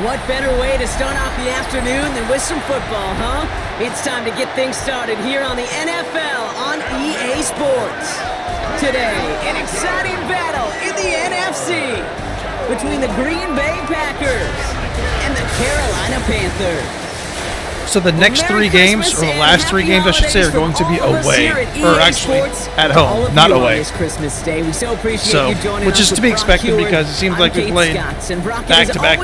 What better way to start off the afternoon than with some football, huh? It's time to get things started here on the NFL on EA Sports. Today, an exciting battle in the NFC between the Green Bay Packers and the Carolina Panthers. So the next three games, or the last three games, I should say, are going to be away, or actually at home, not away. So, which is to be expected because it seems like we played back-to-back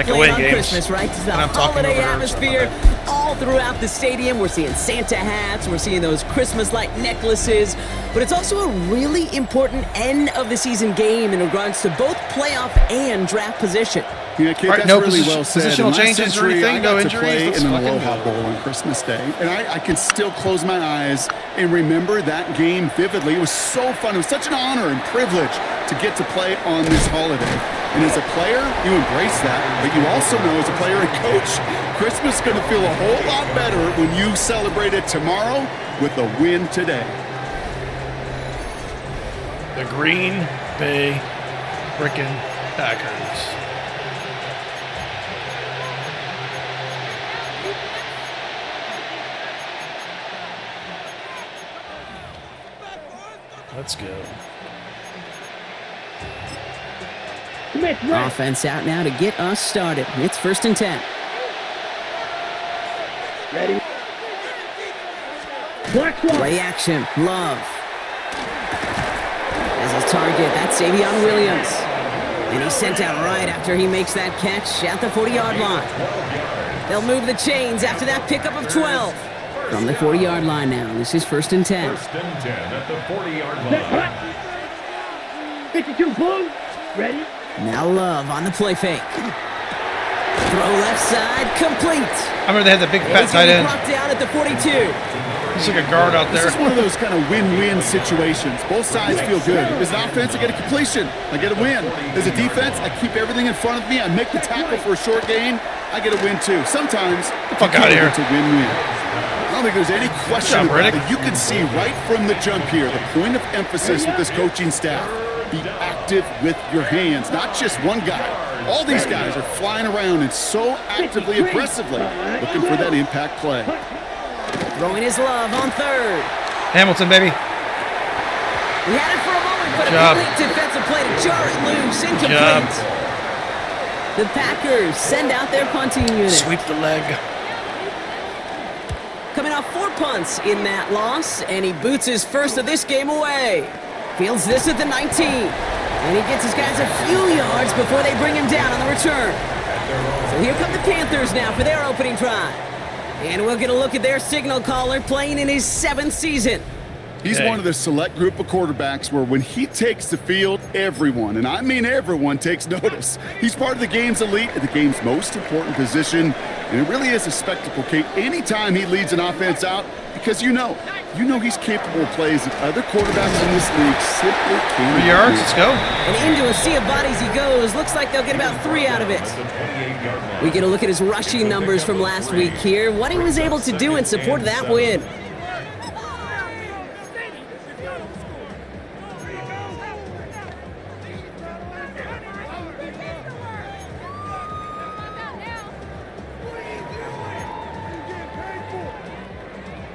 away games, and I'm talking over atmosphere all throughout the stadium. We're seeing Santa hats, we're seeing those Christmas-like necklaces, but it's also a really important end-of-the-season game in regards to both playoff and draft position. Yeah, Kate, right, that's no really well said. positional changes or anything, no injuries. In an Aloha Bowl on Christmas Day, and I can still close my eyes and remember that game vividly. It was so fun. It was such an honor and privilege to get to play on this holiday. And as a player, you embrace that, but you also know as a player and coach, Christmas is going to feel a whole lot better when you celebrate it tomorrow with a win today. The Green Bay frickin' Packers. Let's go. Offense out now to get us started. It's 1st and 10. Ready? Play action. Love. As his target, that's Savion Williams. And he's sent out right after he makes that catch at the 40-yard line. They'll move the chains after that pickup of 12. From the 40-yard line now. This is 1st and 10. 1st and 10 at the 40-yard line. 52 full. Ready? Now Love on the play fake. Throw left side, complete. I remember they had the big fat tight end. Brought down at the 42. He's like a guard out there. This is one of those kind of win-win situations. Both sides feel good. As an offense, I get a completion. I get a win. As a defense, I keep everything in front of me. I make the tackle for a short gain. I get a win too. Sometimes, fuck out of here. It's a win-win. I don't think there's any question about it. You can see right from the jump here, the point of emphasis with this coaching staff. Be active with your hands, not just one guy. All these guys are flying around and so actively, aggressively looking for that impact play. Throwing his Love on 3rd. Hamilton, baby. He had it for a moment, but Good a job. elite defensive play to jar it loose, incomplete. The Packers send out their punting unit. Sweep the leg. Coming off 4 punts in that loss, and he boots his first of this game away. Fields this at the 19. And he gets his guys a few yards before they bring him down on the return. So here come the Panthers now for their opening drive. And we'll get a look at their signal caller playing in his 7th season. He's one of the select group of quarterbacks where when he takes the field, everyone, and I mean everyone, takes notice. He's part of the game's elite and the game's most important position, and it really is a spectacle, Kate, anytime he leads an offense out, because you know he's capable of plays that other quarterbacks in this league simply can't. 3 yards, let's go. And into a sea of bodies he goes. Looks like they'll get about 3 out of it. We get a look at his rushing numbers from last week here, what he was able to do in support of that win.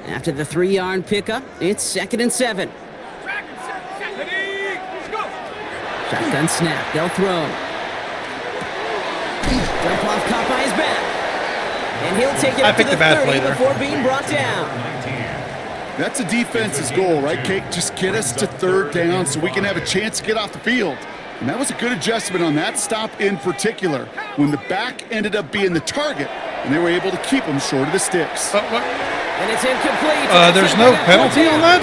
After the 3-yard pickup, it's 2nd and 7. Shotgun snap, they'll throw. Jump off caught by his back. And he'll take it up to the 30 before being brought down. That's a defense's goal, right, Kate? Just get us to 3rd down so we can have a chance to get off the field. And that was a good adjustment on that stop in particular, when the back ended up being the target, and they were able to keep him short of the sticks. And it's incomplete. There's no penalty on that?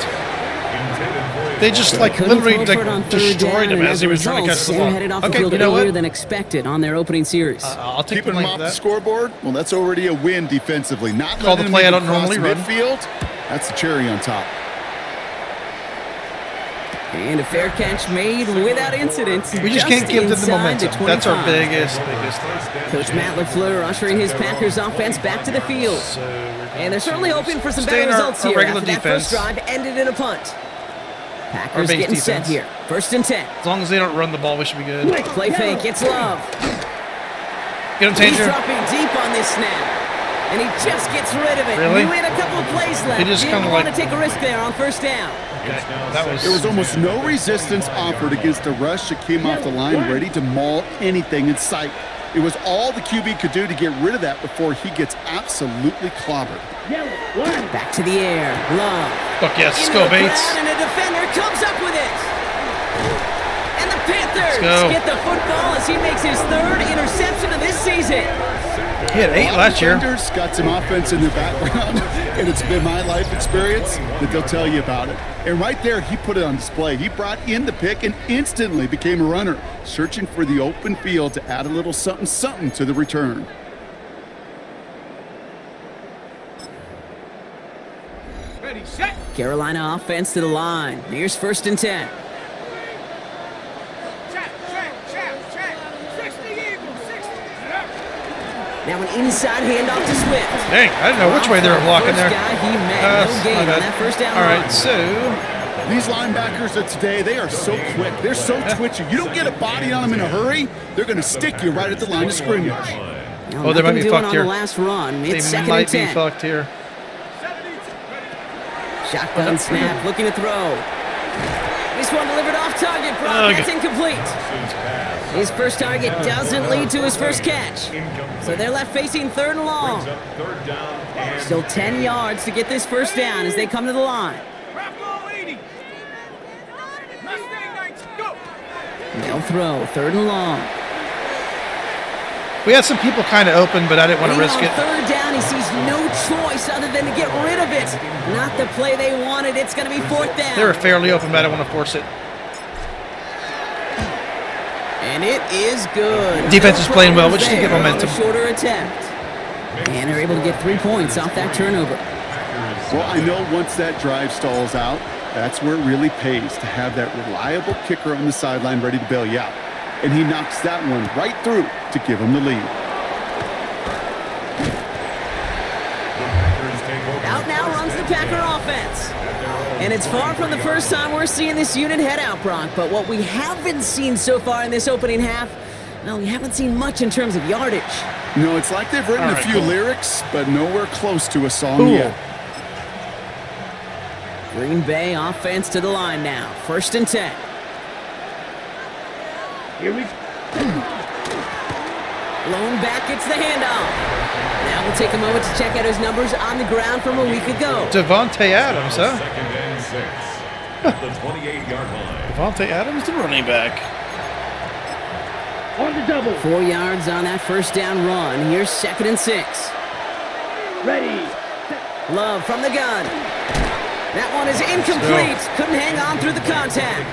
They just literally destroyed him as he was trying to catch the ball. Okay, you know what? Than expected on their opening series. I'll take Keeping him off the scoreboard, well, that's already a win defensively. Not call the play I don't normally run. Midfield, that's the cherry on top. And a fair catch made without incident. We just can't give them the momentum. That's our biggest thing. Coach Matt LaFleur ushering his Packers offense back to the field. And they're certainly hoping for some better results here after that first drive ended in a punt. Packers getting set here. 1st and 10. As long as they don't run the ball, we should be good. Play fake, it's Love. Get him, Tanger. He's dropping deep on this snap. And he just gets rid of it. Really? We had a couple of plays left. He just kind of want like... to take a risk there on first down. Okay. That was... There was almost no resistance offered against a rush that came off the line ready to maul anything in sight. It was all the QB could do to get rid of that before he gets absolutely clobbered. Back to the air. Love. Fuck yes. Go, Bates. And a defender comes up with it. And the Panthers go. get the football as he makes his third interception of this season. He had 8 last year. Panthers got some offense in their background, and it's been my life experience that they'll tell you about it. And right there, he put it on display. He brought in the pick and instantly became a runner, searching for the open field to add a little something to the return. Ready, set. Carolina offense to the line. Here's 1st and 10. Now an inside handoff to Swift. Dang, I didn't know which way they were blocking there. Guy he met. No gain on that first down. All right, so... These linebackers of today, they are so quick. They're so twitchy. You don't get a body on them in a hurry, they're going to stick you right at the line of scrimmage. Oh, they might be fucked here. On the last run. It's they 2nd might and 10. be fucked here. Shotgun snap, looking to throw. This one delivered off target, Brock. That's incomplete. His first target doesn't lead to his first catch. So they're left facing 3rd and long. Still 10 yards to get this first down as they come to the line. They'll throw 3rd and long. We had some people kind of open, but I didn't want to risk it. 3rd down, he sees no choice other than to get rid of it. Not the play they wanted. It's going to be 4th down. They were fairly open, but I don't want to force it. And it is good. Defense is playing well, which is to get momentum. Shorter attempt. And they're able to get 3 points off that turnover. Well, I know once that drive stalls out, that's where it really pays to have that reliable kicker on the sideline ready to bail you out. And he knocks that one right through to give him the lead. Out now runs the Packer offense. And it's far from the first time we're seeing this unit head out, Brock. But what we haven't seen so far in this opening half, well, we haven't seen much in terms of yardage. No, it's like they've written a few lyrics, but nowhere close to a song yet. Green Bay offense to the line now. 1st and 10. Here we go. Blown back, it's the handoff. Now we'll take a moment to check out his numbers on the ground from a week ago. Devontae Adams, huh? 2nd and 6 at the 28-yard line. Devontae Adams, the running back. On the double. 4 yards on that first down run. Here's 2nd and 6. Ready. Love from the gun. That one is incomplete. Couldn't hang on through the contact.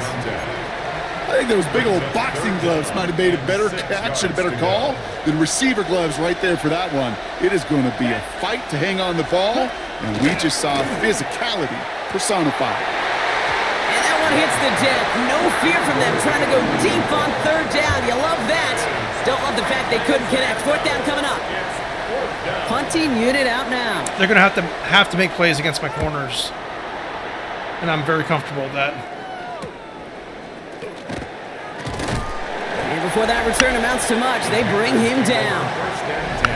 I think those big old boxing gloves might have made a better catch and a better call than receiver gloves right there for that one. It is going to be a fight to hang on the ball, and we just saw physicality personified. And that one hits the deck. No fear from them trying to go deep on 3rd down. You love that. Don't love the fact they couldn't connect. 4th down coming up. Punting unit out now. They're going to have to make plays against my corners, and I'm very comfortable with that. And before that return amounts to much, they bring him down.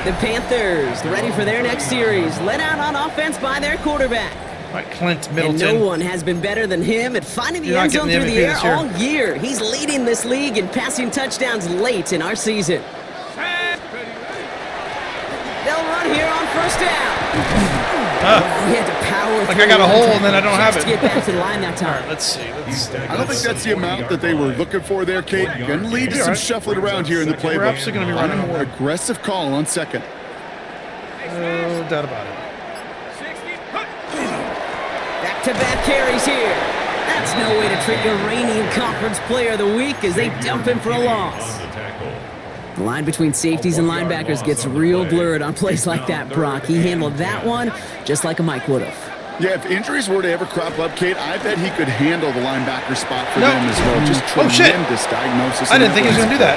The Panthers ready for their next series. Led out on offense by their quarterback. Right, Clint Middleton. And no one has been better than him at finding the end zone through the air all year. He's leading this league in passing touchdowns late in our season. They'll run here on 1st down. He had to power like I got a hole and then I don't have it. To get back to the line that time. All right, let's see. I don't think that's the amount that they were looking for there, Kate. Going to lead to some shuffling around here in the playbook. We're actually going to be running a more aggressive call on 2nd. No doubt about it. Back-to-back carries here. That's no way to treat your reigning conference player of the week as they dump him for a loss. The line between safeties and linebackers gets real blurred on plays like that, Brock. He handled that one just like a Mike would have. Yeah, if injuries were to ever crop up, Kate, I bet he could handle the linebacker spot for them as well. Just tremendous diagnosis. I didn't think he was going to do that.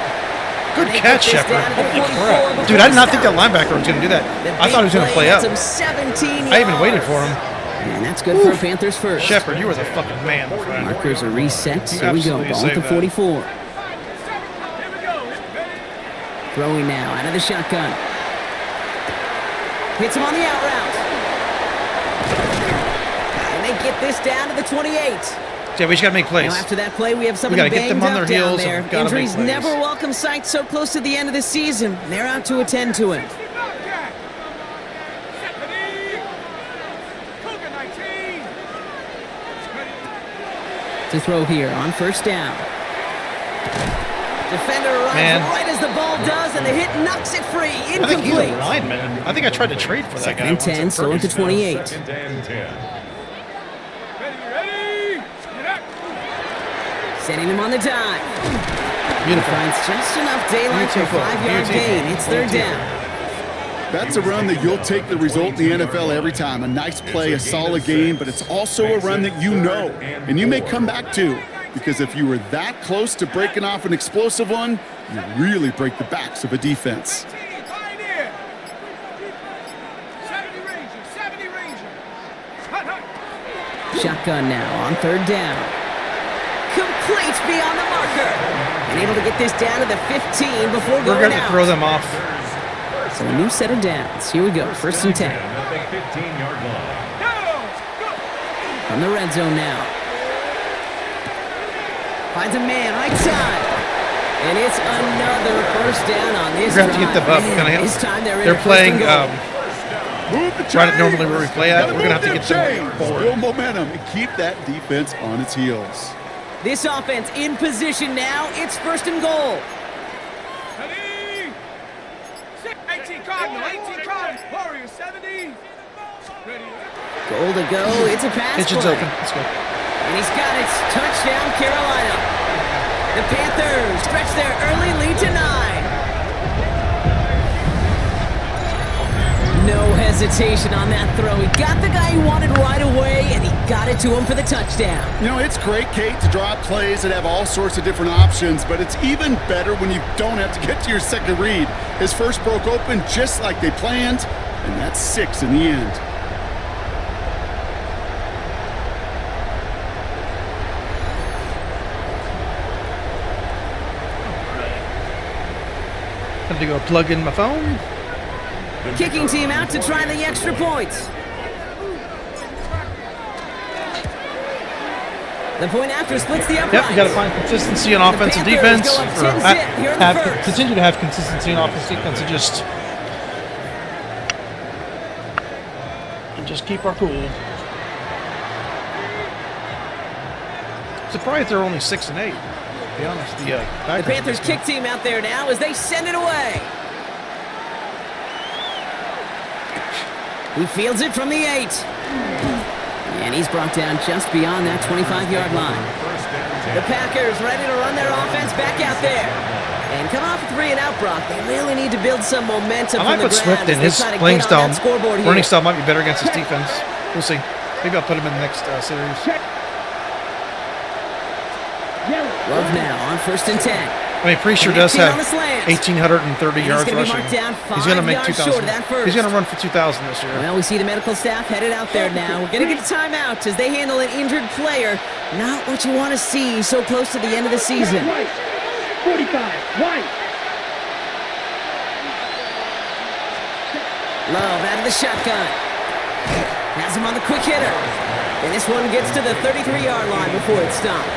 Good catch, Shepard. Holy crap. Dude, I did not think that linebacker was going to do that. I thought he was going to play up. I even waited for him. And that's good for Panthers first. Shepard, you were the fucking man. Markers are reset, so we go. Ball at the 44. Throwing now out of the shotgun. Hits him on the out route. And they get this down to the 28. Yeah, we just got to make plays. Now after that play, we have somebody We got to get them on their heels. there. Injuries never welcome sight so close to the end of the season. They're out to attend to him. To throw here on first down. Defender runs right as the ball does, and the hit knocks it free. Incomplete. I think he's a lineman. I think I tried to trade for that guy. 2nd and 10, so into 28. 2nd and 10. Setting him on the dive. Beautiful. Finds just enough daylight for a 5-yard gain. It's 3rd down. That's a run that you'll take the result in the NFL every time. A nice play, a solid game, but it's also a run that you know, and you may come back to, because if you were that close to breaking off an explosive one, you really break the backs of a defense. Shotgun now on 3rd down. Complete beyond the marker. And able to get this down to the 15 before going out. We're going to throw them off. So a new set of downs. Here we go. 1st and 10. At the 15-yard line. From the red zone now. Finds a man right side. And it's another 1st down on this We're going to have to get them up. This time they're playing right at normally where we play at. We're going to have to get them forward. Build momentum and keep that defense on its heels. This offense in position now. It's 1st and goal. 18 Cardinal, Warriors 70. Ready. Goal to go. It's a pass Kitchen's play. open. Let's go. And he's got it. Touchdown, Carolina. The Panthers stretch their early lead to 9. No hesitation on that throw. He got the guy he wanted right away, and he got it to him for the touchdown. You know, it's great, Kate, to draw up plays that have all sorts of different options, but it's even better when you don't have to get to your second read. His first broke open just like they planned, and that's 6 in the end. Have to go plug in my phone. Kicking team out to try the extra points. The point after splits the uprights. Yep, you got to find consistency on offense and defense. Or continue to have consistency on offense and defense and just keep our cool. Surprised they're only 6 and 8. To be honest, the Panthers kick team out there now as they send it away. He fields it from the 8. And he's brought down just beyond that 25-yard line. The Packers ready to run their offense back out there. And come off a 3-and-out, Brock. They really need to build some momentum I might from the put Swift in. His playing style, running style might be better against his defense. We'll see. Maybe I'll put him in the next series. Love now on 1st and 10. I mean, pretty sure does have 1,830 yards rushing. He's going to make 2,000. He's going to run for 2,000 this year. Well, we see the medical staff headed out there now. We're going to get a timeout as they handle an injured player. Not what you want to see so close to the end of the season. 45, White. Love out of the shotgun. Has him on the quick hitter. And this one gets to the 33-yard line before it's stopped.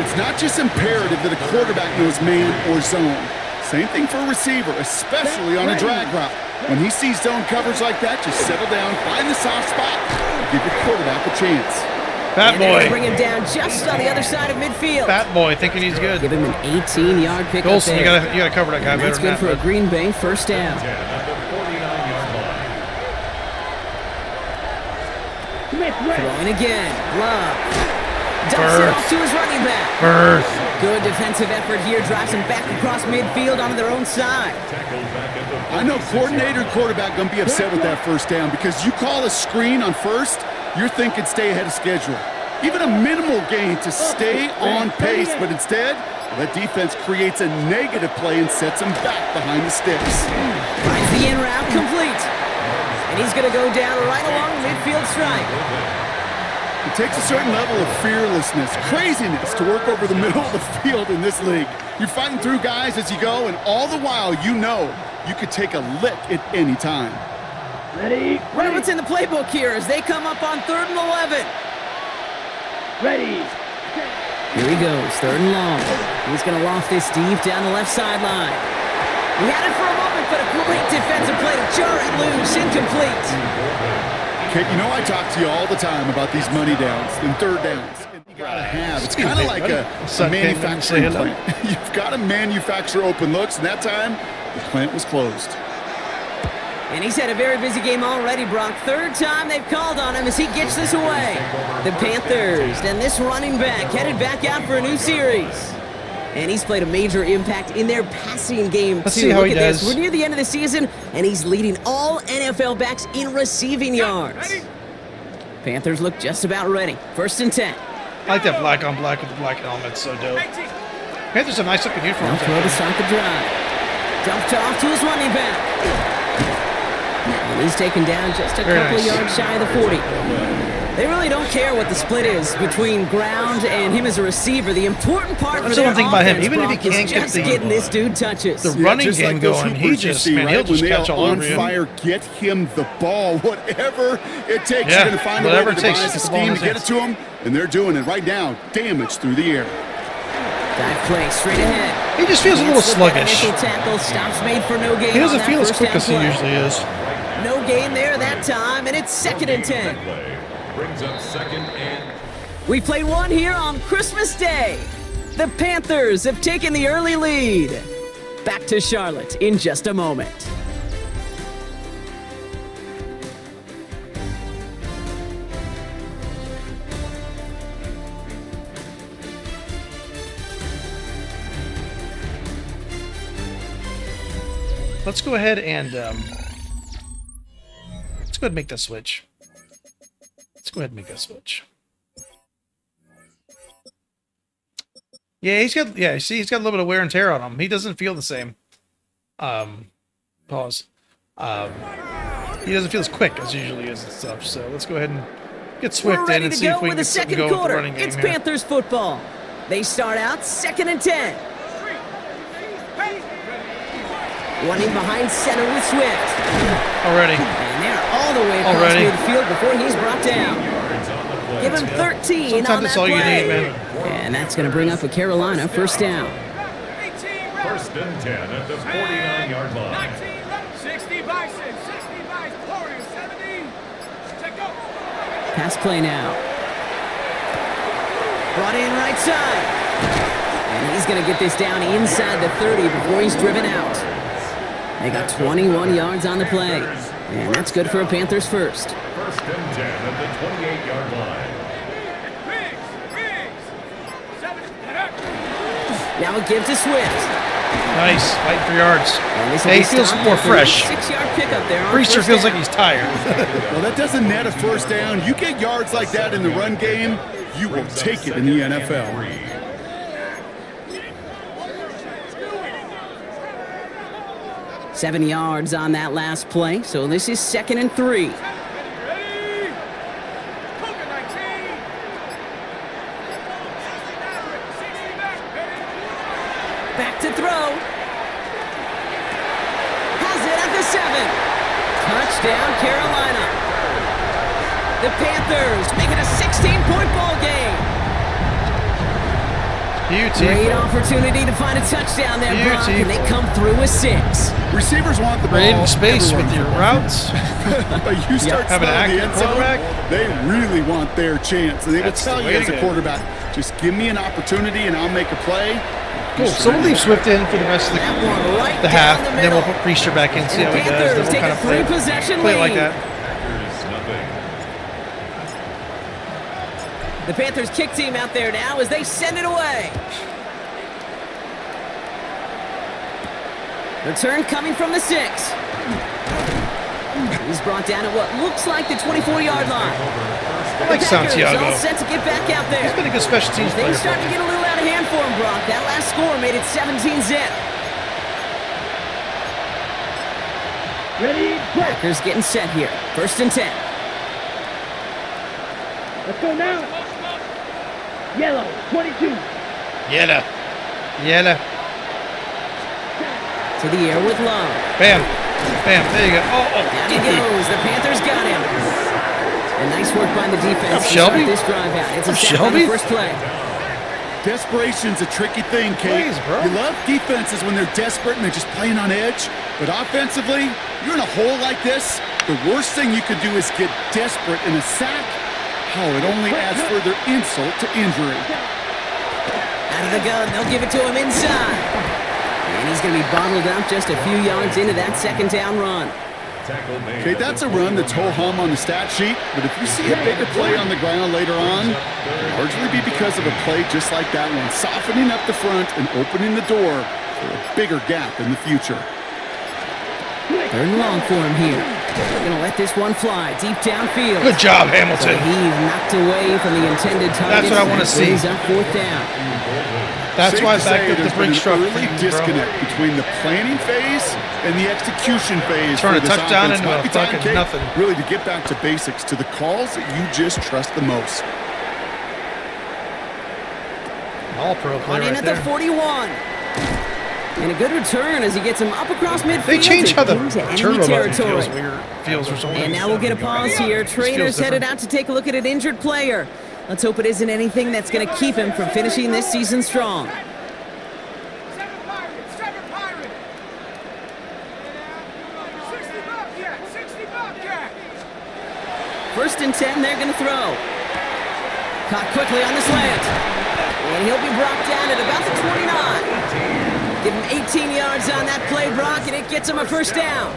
It's not just imperative that a quarterback knows man or zone. Same thing for a receiver, especially on a drag route. When he sees zone coverage like that, just settle down, find the soft spot, and give your quarterback a chance. Fat boy. Bring him down just on the other side of midfield. Fat boy, thinking he's good. Give him an 18-yard pickup Golson, there. you gotta cover that guy better That's than good that. for a Green Bay 1st down. Throwing again. Love. Dumps it off to his running back. Good defensive effort here. Drives him back across midfield onto their own side. I know coordinator and quarterback going to be upset with that 1st down because you call a screen on 1st, you're thinking stay ahead of schedule. Even a minimal gain to stay on pace, but instead, that defense creates a negative play and sets him back behind the sticks. Finds the in route complete. And he's going to go down right along the midfield stripe. It takes a certain level of fearlessness, craziness to work over the middle of the field in this league. You're fighting through guys as you go, and all the while you know you could take a lick at any time. Ready? Wonder what's in the playbook here as they come up on 3rd and 11. Ready. Here he goes, 3rd and long. He's going to loft this deep down the left sideline. He had it for a moment, but a great defensive play to jar it loose, incomplete. Kate, you know I talk to you all the time about these money downs and 3rd downs. You gotta have. It's kind of like a manufacturing plant. You've got to manufacture open looks, and that time the plant was closed. And he's had a very busy game already, Brock. 3rd time they've called on him as he gets this away. The Panthers and this running back headed back out for a new series. And he's played a major impact in their passing game, Let's too. see how Look he at does. this. We're near the end of the season, and he's leading all NFL backs in receiving yards. Panthers look just about ready. 1st and 10. I like that black on black with the black helmet. It's so dope. Panthers a nice looking uniform. Now throw to start the drive. Dumped off to his running back. And he's taken down just a couple of yards shy of the 40. They really don't care what the split is between ground and him as a receiver. The important part for their offense, about him. Even if he Brock, can't is get just the getting this dude touches. the running just game like those going, he hoopers you just see, man, right? he'll just When they catch are all on over you. fire, get him the ball, whatever it takes. Yeah, You're going to find a way whatever to it takes devise to a get the ball in scheme his to get it to him, and they're doing it right now. Damage through the air. Dive play straight ahead. He just feels a little Gets the sluggish. initial tackle, stops made for no gain. He doesn't on feel that as quick first as he down play. usually is. No gain there that time, and it's 2nd and 10. Play brings up 2nd and We played one here on Christmas Day. The Panthers have taken the early lead. Back to Charlotte in just a moment. Let's go ahead and make that switch. Let's go ahead and make that switch. Yeah, he's got a little bit of wear and tear on him. He doesn't feel the same. Pause. He doesn't feel as quick as he usually is and stuff. So let's go ahead and get Swift We're in ready and to see if go we with can the get something second going with the quarter. running game It's here. Panthers football. They start out 2nd and 10. Running behind center with Swift. Already. And they're all the way across Already. midfield before he's brought down. Give him 13 Sometimes on that's that all you play. need, man. And that's going to bring up a Carolina 1st down. 1st and 10 at the 49-yard line. 60 by 6, 60 by Warriors 70. Check go. Pass play now. Brought in right side. And he's going to get this down inside the 30 before he's driven out. They got 21 yards on the play. And that's good for a Panthers first. 1st and 10 at the 28-yard line. Riggs. 7. Now a give to Swift. Nice. Fighting for yards. And this will Hey, be he feels stopped more after a fresh. 6-yard pickup there on Priester 1st feels down. like he's tired. Well, that doesn't net a 1st down. You get yards like that in the run game, you will take it in the NFL. 7 yards on that last play, so this is 2nd and 3. Ready. Cougar 19. 60 back. Ready. Back to throw. Has it at the 7. Touchdown, Carolina. The Panthers make it a 16-point ball game. Great opportunity to find a touchdown there, Brock, and they come through with 6. Receivers want the ball. Creating space everyone with your wants routes. But you start Have an smelling the accurate end zone, quarterback. they really want their chance. And they will That's tell the you way as to a go. quarterback, just give me an opportunity and I'll make a play. Cool. So we'll leave Swift in for the rest of That one right the down half, the and then we'll middle. put Priester back in, see And how the he does. Then Panthers we'll take kind a of 3-possession play it like lead. that. Packers nothing. The Panthers kick team out there now as they send it away. Return coming from the 6. He's brought down at what looks like the 24-yard line. I like The Packers Santiago. all set to get back out there. He's been a good special teams player. Things starting to get a little out of hand for him, Brock. That last score made it 17-zip. Ready. Play. Packers getting set here. 1st and 10. Let's go now. Yellow 22. Yella. To the air with Love. Bam. Bam. There you go. Oh. Down he goes. The Panthers got him. And nice work by the defense to Shelby? start this drive out. It's a sack on Shelby? the first play. Desperation's a tricky thing, Kate. Please, bro. You love defenses when they're desperate and they're just playing on edge. But offensively, you're in a hole like this, the worst thing you could do is get desperate in a sack. Oh, it only adds further insult to injury. Out of the gun, they'll give it to him inside. And he's going to be bottled up just a few yards into that second down run. Okay, that's a run that's ho-hum on the stat sheet, but if you see a bigger play on the ground later on, it'll largely be because of a play just like that one, softening up the front and opening the door for a bigger gap in the future. Third and long for him here. They're going to let this one fly deep downfield. Good job, Hamilton. So he's knocked away from the intended target. That's what I want to see. He's up fourth down. That's why I backed up the brake truck. Early disconnect between the planning phase and the execution phase. Turn a for this touchdown offense. into Might a be time, fucking Kate, nothing. Really, to get back to basics, to the calls that you just trust the most. All pro play On in right at there. the 41. And a good return as he gets him up across midfield. They changed how the into enemy turbo button territory. feels weird. Feels for some And reason. now we'll get a pause here. Trainers headed out to take a look at an injured player. Let's hope it isn't anything that's going to keep him from finishing this season strong. 7 Pirate. 60 Bobcat. 60 Bobcat. First and 10, they're going to throw. Caught quickly on the slant. And he'll be brought down at about the 29. Give him 18 yards on that play, Brock, and it gets him a first down.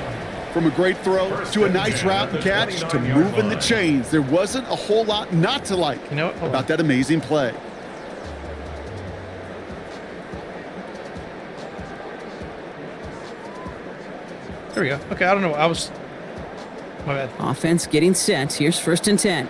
From a great throw to a nice route and catch to moving the chains, there wasn't a whole lot not to like about that amazing play. There we go. Okay, I don't know. My bad. Offense getting set. Here's first and 10.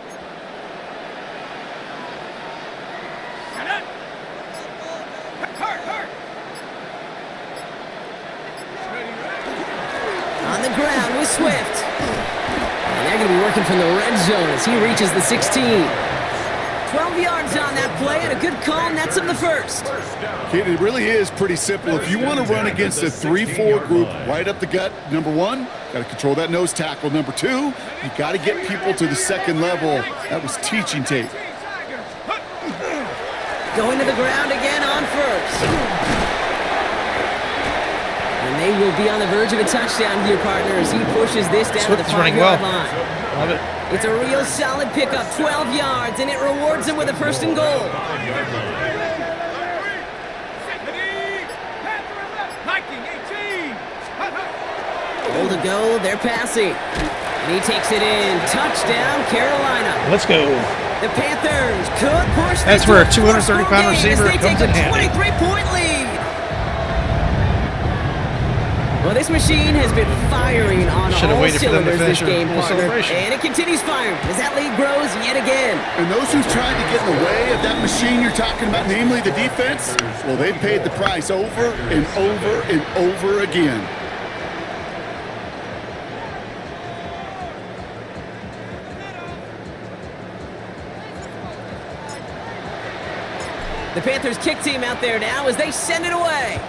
On the ground with Swift. And they're going to be working from the red zone as he reaches the 16. 12 yards on that play and a good call nets him the first. Kid, it really is pretty simple. If you want to run against a 3-4 group right up the gut, number one, got to control that nose tackle. Number two, you got to get people to the second level. That was teaching tape. Going to the ground again on first. And they will be on the verge of a touchdown here, partners. He pushes this down to the 5-yard line. Love it. It's a real solid pickup, 12 yards, and it rewards him with a first and goal. Goal to go, they're passing. And he takes it in. Touchdown, Carolina. Let's go. The Panthers could push this. That's where a 230-pound receiver they comes take in a handy. 23-point lead. Well, this machine has been firing on all cylinders this game, partner. And it continues firing as that lead grows yet again. And those who've tried to get in the way of that machine you're talking about, namely the defense, well, they've paid the price over and over and over again. The Panthers kick team out there now as they send it away.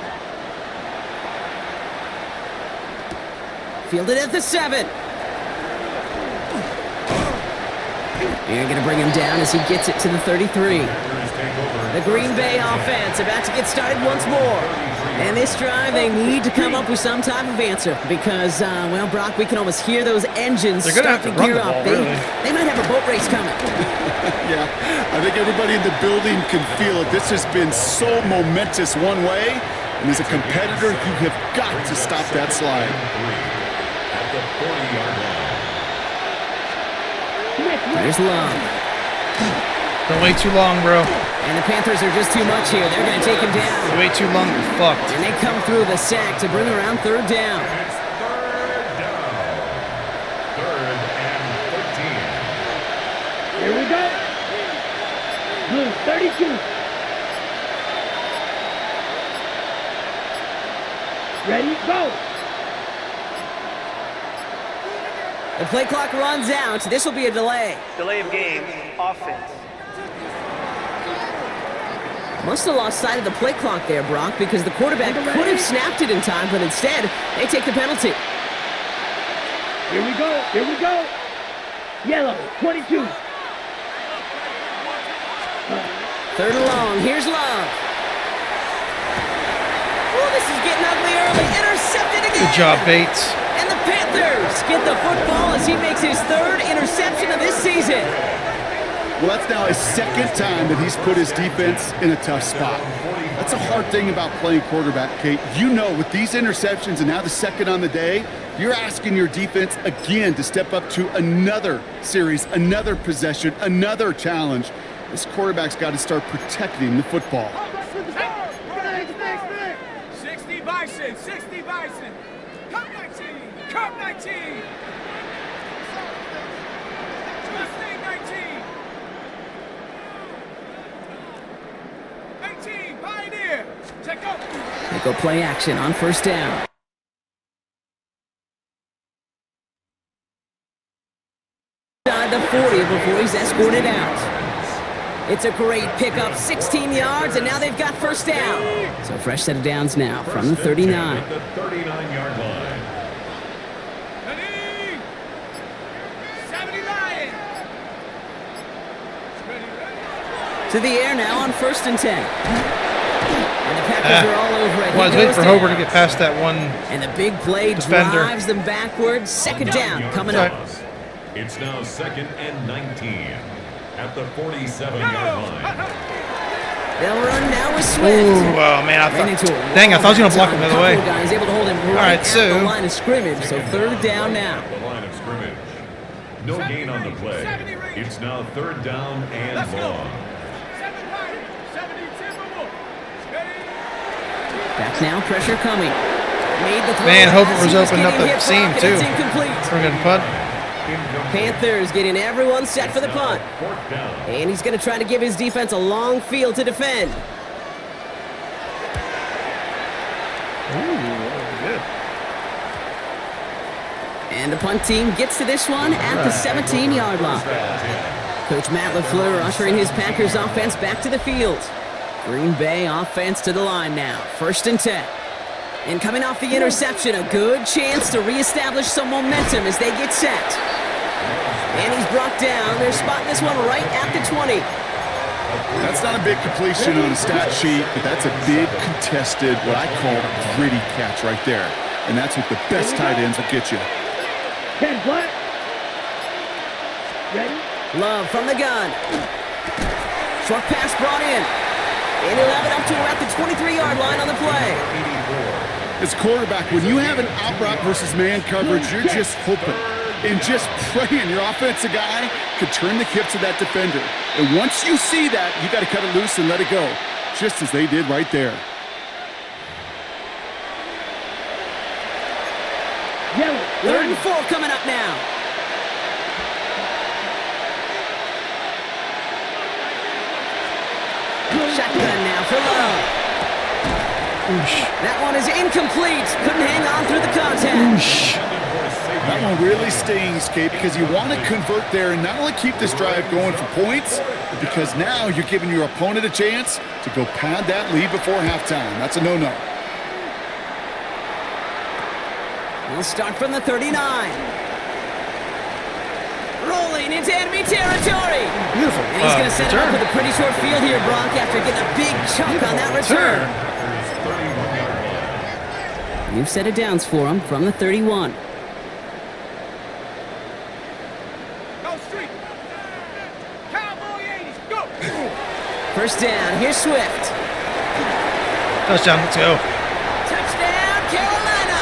Fielded at the 7. They're going to bring him down as he gets it to the 33. The Green Bay offense about to get started once more. And this drive, they need to come up with some type of answer because, well, Brock, we can almost hear those engines start to gear up. They might have a boat race coming. Yeah, I think everybody in the building can feel it. This has been so momentous one way, and as a competitor, you have got to stop that slide. At the 40-yard line. There's Love. Don't wait too long, bro. And the Panthers are just too much here. They're going to take him down. You wait too long, you're fucked. And they come through the sack to bring around third down. It's third down. 3rd and 13. Here we go. Blue 32. Ready, go. The play clock runs out. This will be a delay. Delay of game, offense. Must have lost sight of the play clock there, Brock, because the quarterback could have snapped it in time, but instead, they take the penalty. Here we go. Here we go. Yellow, 22. Third and long. Here's Love. Oh, this is getting ugly early. Intercepted again. Good job, Bates. And the Panthers get the football as he makes his third interception of this season. Well, that's now his second time that he's put his defense in a tough spot. That's a hard thing about playing quarterback, Kate. You know, with these interceptions and now the second on the day, you're asking your defense again to step up to another series, another possession, another challenge. This quarterback's got to start protecting the football. 60 Bison, 60 Bison. Come 19, come 19. Mustang 19. 18, Pioneer. Check out. They go play action on first down. Inside the 40 before he's escorted out. It's a great pickup, 16 yards, and now they've got first down. So a fresh set of downs now from the 39. At the 39-yard line. 70 Lion. To the air now on first and 10. And the Packers are all over it. Well, I was waiting for Hober to get past that one. And the big play defender drives them backwards. Second down coming up. It's now 2nd and 19 at the 47-yard line. They'll run now with Swift. Ooh, oh man, I thought he was going to block him the other way. He's able to hold him right at the line of scrimmage. So third down now. The line of scrimmage. No gain on the play. It's now 3rd down and long. Back now, pressure coming. Made the throw. Man, Hober was opening up the hit seam block, and too. it's incomplete. For a good punt. Panthers getting everyone set for the punt. And he's going to try to give his defense a long field to defend. And the punt team gets to this one at the 17-yard line. Coach Matt LaFleur ushering his Packers offense back to the field. Green Bay offense to the line now. 1st and 10. And coming off the interception, a good chance to reestablish some momentum as they get set. And he's brought down. They're spotting this one right at the 20. That's not a big completion on a stat sheet, but that's a big contested, what I call gritty catch right there. And that's what the best tight ends will get you. 10 flat. Ready? Love from the gun. Short pass brought in. And he'll have it up to around the 23-yard line on the play. As quarterback, when you have an out route versus man coverage, you're just hoping and just praying your offensive guy could turn the hips of that defender. And once you see that, you got to cut it loose and let it go, just as they did right there. Yellow. 3rd and 4 coming up now. Shotgun now for Love. Oosh. That one is incomplete. Couldn't hang on through the contact. Oosh. That one really stings, Kate, because you want to convert there and not only keep this drive going for points, but because now you're giving your opponent a chance to go pad that lead before halftime. That's a no-no. We'll start from the 39. Rolling into enemy territory. Beautiful. And he's going to set it up with a pretty short field here, Brock, after getting a big chunk on that return. New set of downs for him from the 31. Go street. Cowboy 80s, go. First down. Here's Swift. Touchdown. Let's go. Touchdown, Carolina.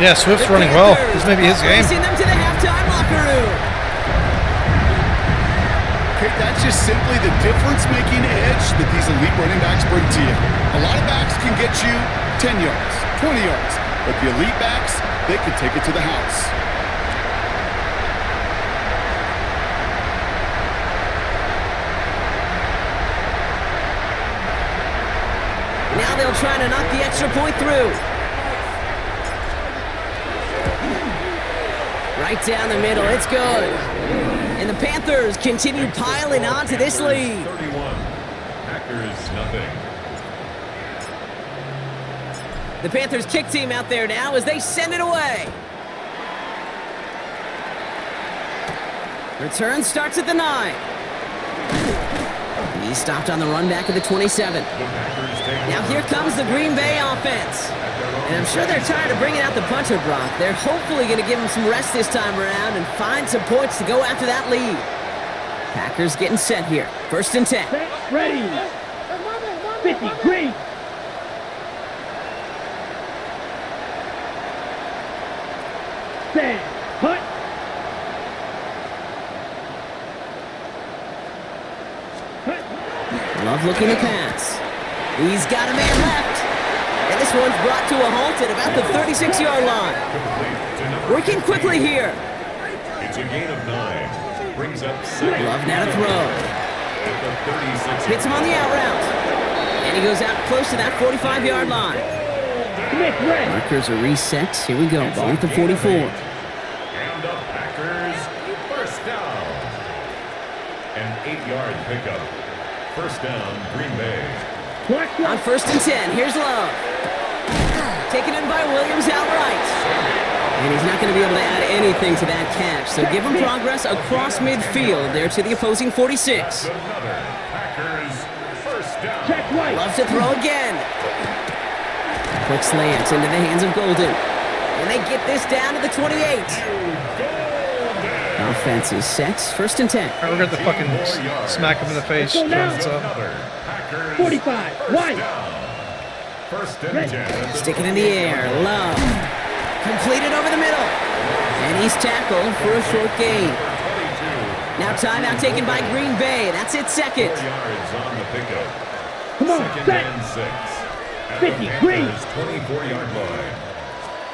Yeah, Swift's running well. This may be his game. Racing them to the halftime locker room. Okay, that's just simply the difference-making edge that these elite running backs bring to you. A lot of backs can get you 10 yards, 20 yards, but the elite backs, they can take it to the house. Now they'll try to knock the extra point through. Right down the middle, it's good. And the Panthers continue piling on to this lead. 31. Packers nothing. The Panthers kick team out there now as they send it away. Return starts at the 9. He's stopped on the run back at the 27. Now here comes the Green Bay offense. And I'm sure they're tired of bringing out the punter, Brock. They're hopefully going to give him some rest this time around and find some points to go after that lead. Packers getting set here. 1st and 10. Ready. 50, green. Stand. Hut. Love looking to pass. He's got a man left. And this one's brought to a halt at about the 36-yard line. Working quickly here. It's a gain of 9. Brings up 2nd. Love now to throw. Hits him on the out route. And he goes out close to that 45-yard line. Markers are reset. Here we go. Ball at the 44. And the Packers, 1st down. An 8-yard pickup. 1st down, Green Bay. On 1st and 10, here's Love. Taken in by Williams outright. And he's not going to be able to add anything to that catch, so give him progress across midfield there to the opposing 46. Another Packers, 1st down. Love to throw again. Quick slant into the hands of Golden. And they get this down to the 28. Offense is set. 1st and 10. I regret the fucking smack him in the face. Packers, 45. 1. 1st and 10. Stick it in the air. Love. Completed over the middle. And he's tackled for a short gain. Now timeout taken by Green Bay. That's it, 2nd. 4 yards on the pickup. Come on, 2nd set. and 6. At 50, the green. Panthers' 24-yard line.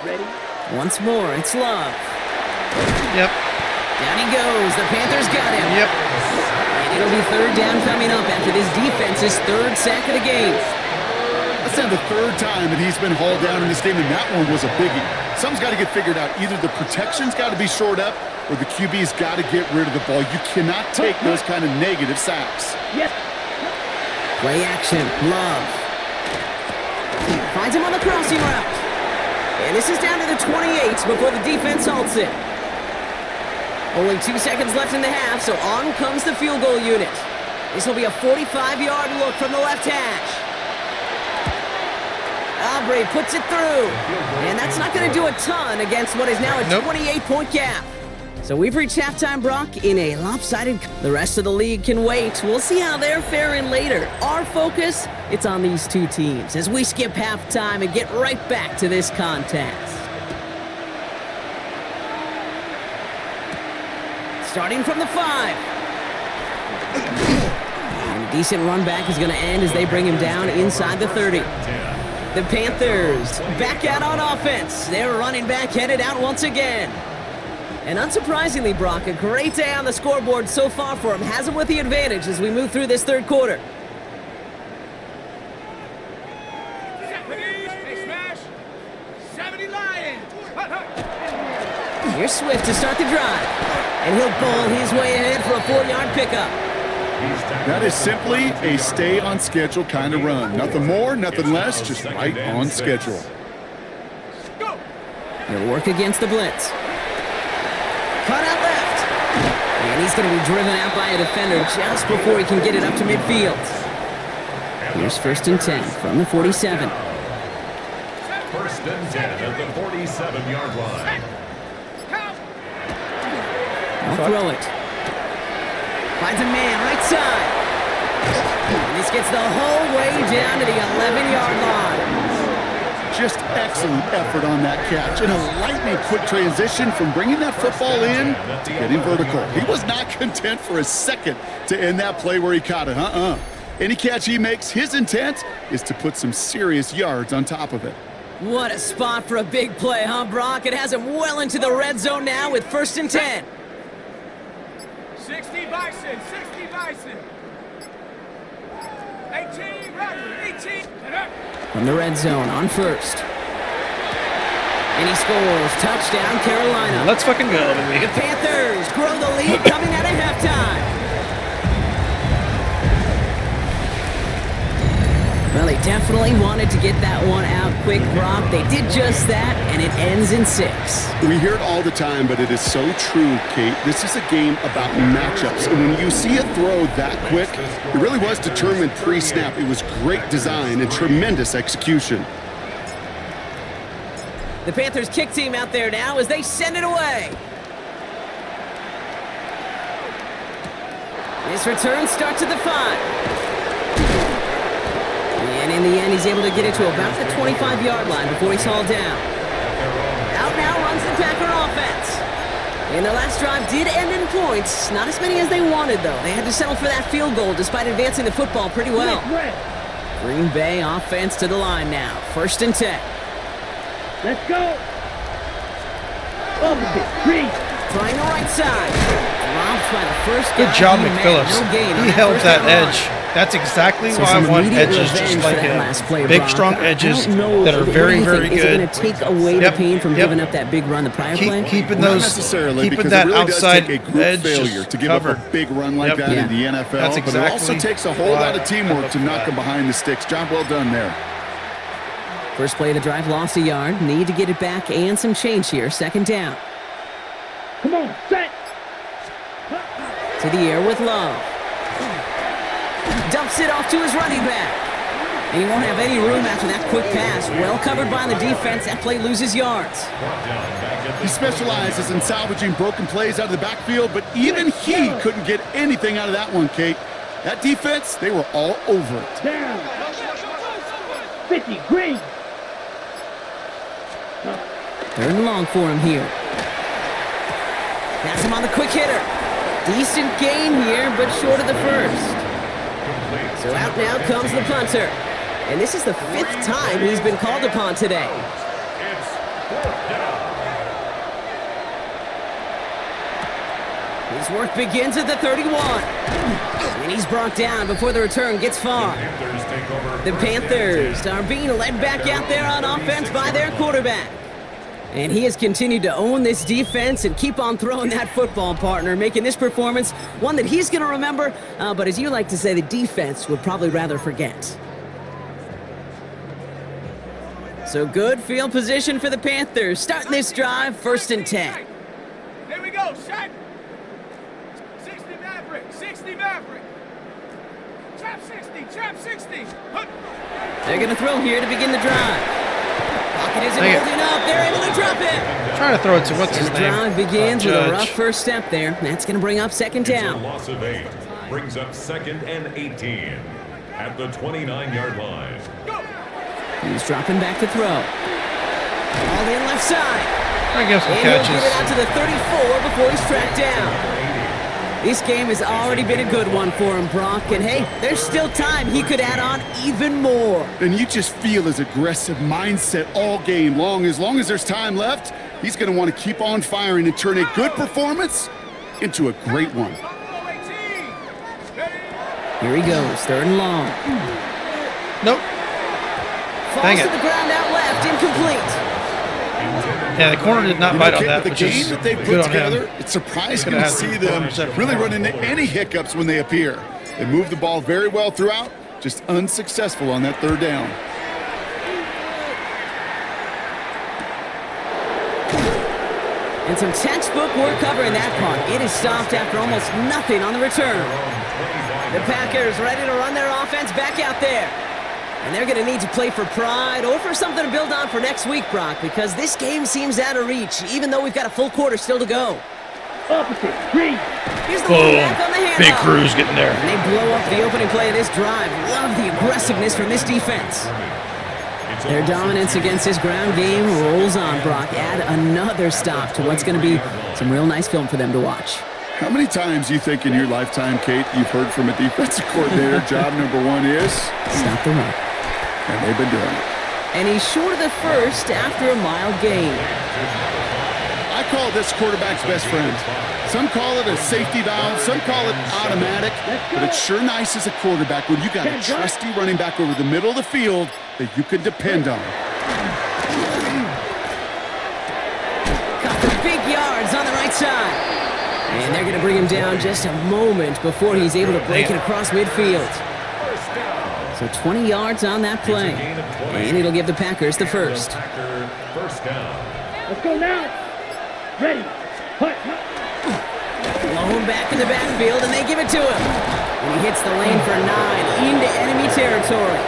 Ready. Once more, it's Love. Yep. Down he goes. The Panthers got him. Yep. And it'll be 3rd down coming up after this defense's 3rd sack of the game. That's now the 3rd time that he's been hauled down in this game, and that one was a biggie. Something's got to get figured out. Either the protection's got to be shored up, or the QB's got to get rid of the ball. You cannot take those kind of negative sacks. Yes. Play action. Love. Finds him on the crossing route. And this is down to the 28 before the defense halts it. Only 2 seconds left in the half, so on comes the field goal unit. This will be a 45-yard look from the left hash. Aubrey puts it through. And that's not going to do a ton against what is now a 28-point gap. So we've reached halftime, Brock, in a lopsided... The rest of the league can wait. We'll see how they're faring later. Our focus, it's on these two teams as we skip halftime and get right back to this contest. Starting from the 5. And a decent run back is going to end as they bring him down inside the 30. The Panthers back out on offense. Their running back headed out once again. And unsurprisingly, Brock, a great day on the scoreboard so far for him. Has him with the advantage as we move through this 3rd quarter. They smash. 70 Lions. Here's Swift to start the drive. And he'll bowl his way ahead for a 4-yard pickup. That is simply a stay-on-schedule kind of run. Nothing more, nothing less, just right on schedule. Go. He'll work against the blitz. Cut out left. And he's going to be driven out by a defender just before he can get it up to midfield. Here's 1st and 10 from the 47. 1st and 10 at the 47-yard line. I'll throw it. Finds a man right side. And this gets the whole way down to the 11-yard line. Just excellent effort on that catch. And a lightning quick transition from bringing that football in to getting vertical. He was not content for a second to end that play where he caught it. Any catch he makes, his intent is to put some serious yards on top of it. What a spot for a big play, huh, Brock? It has him well into the red zone now with 1st and 10. 60 Bison. 60 Bison. 18 Roger. 18. From the red zone on 1st. And he scores. Touchdown, Carolina. Let's fucking go, baby. The Panthers grow the lead coming out of halftime. Well, they definitely wanted to get that one out quick, Brock. They did just that, and it ends in 6. We hear it all the time, but it is so true, Kate. This is a game about matchups. And when you see a throw that quick, it really was determined pre-snap. It was great design and tremendous execution. The Panthers kick team out there now as they send it away. This return starts at the 5. And in the end, he's able to get it to about the 25-yard line before he's hauled down. Out now runs the Packer offense. And their last drive did end in points. Not as many as they wanted, though. They had to settle for that field goal despite advancing the football pretty well. Green Bay offense to the line now. 1st and 10. Let's go. Opposite, green. Trying the right side. Dropped by the first guy. Good job, He made. McPhillips. No gain on He held first that down edge. run. That's exactly So why I some want immediate edges just revenge like for that him. last play, Big, Brock. strong I edges don't know, that are what do very, you very think? Is it good. going to take away the pain from giving up that big run the prior play? Keeping Not those, necessarily, keeping because that it really outside does take a group edge failure just to give covered. up a big run like that in the NFL. That's But it also exactly takes a whole lot of why teamwork I to look knock for them that. behind the sticks. Job well done there. First play of the drive lost a yard. Need to get it back and some change here. 2nd down. Come on, set. To the air with Love. Dumps it off to his running back. And he won't have any room after that quick pass. Well covered by the defense. That play loses yards. He specializes in salvaging broken plays out of the backfield, but even he couldn't get anything out of that one, Kate. That defense, they were all over it. Down. 50, green. 3rd and long for him here. That's him on the quick hitter. Decent gain here, but short of the first. So out now comes the punter. And this is the 5th time he's been called upon today. It's 4th down. His work begins at the 31. And he's brought down before the return gets far. Panthers take over. The Panthers are being led back out there on offense by their quarterback. And he has continued to own this defense and keep on throwing that football, partner, making this performance one that he's going to remember, but as you like to say, the defense would probably rather forget. So good field position for the Panthers. Starting this drive, 1st and 10. Here we go, shot. 60 Maverick, 60 Maverick. Trap 60, trap 60. Hup. They're going to throw here to begin the drive. Pocket isn't Dang it. holding up. They're able to drop it. Trying to throw it to what's his The name? drive begins with a Judge. rough first step there. That's going to bring up 2nd It's a down. loss of 8. Brings up 2nd and 18 at the 29-yard line. He's dropping back to throw. All in left side. I guess some And he'll give it out catches. to the 34 before he's tracked down. This game has already been a good one for him, Brock. And hey, there's still time. He could add on even more. And you just feel his aggressive mindset all game long. As long as there's time left, he's going to want to keep on firing and turn a good performance into a great one. Buffalo 18. Ready? Here he goes, 3rd and long. Nope. Falls Dang to it. the ground out left, incomplete. Yeah, the corner did not You know, bite on Kate, that, with the which game is that they good put on together, him. it's surprising Could've to had see some them corners. really run into any hiccups when they appear. They move the ball very well throughout, just unsuccessful on that 3rd down. And some textbook work covering that punt. It is stopped after almost nothing on the return. The Packers ready to run their offense back out there. And they're going to need to play for pride or for something to build on for next week, Brock, because this game seems out of reach, even though we've got a full quarter still to go. Opposite, green. Here's the Boom. back on the handoff. Big Cruz getting there. And they blow up the opening play of this drive. Love the aggressiveness from this defense. Their dominance against his ground game rolls on, Brock. Add another stop to what's going to be some real nice film for them to watch. How many times do you think in your lifetime, Kate, you've heard from a defensive coordinator, job number 1 is? Stop the run. And they've been doing it. And he's short of the first after a mild gain. I call this quarterback's best friend. Some call it a safety valve, some call it automatic, but it's sure nice as a quarterback when you got a trusty running back over the middle of the field that you can depend on. Got the big yards on the right side. And they're going to bring him down just a moment before he's able to break it across midfield. So 20 yards on that play. And it'll give the Packers the first. First down. Let's go now. Ready. Hut. Blown back in the backfield, and they give it to him. And he hits the lane for 9 into enemy territory.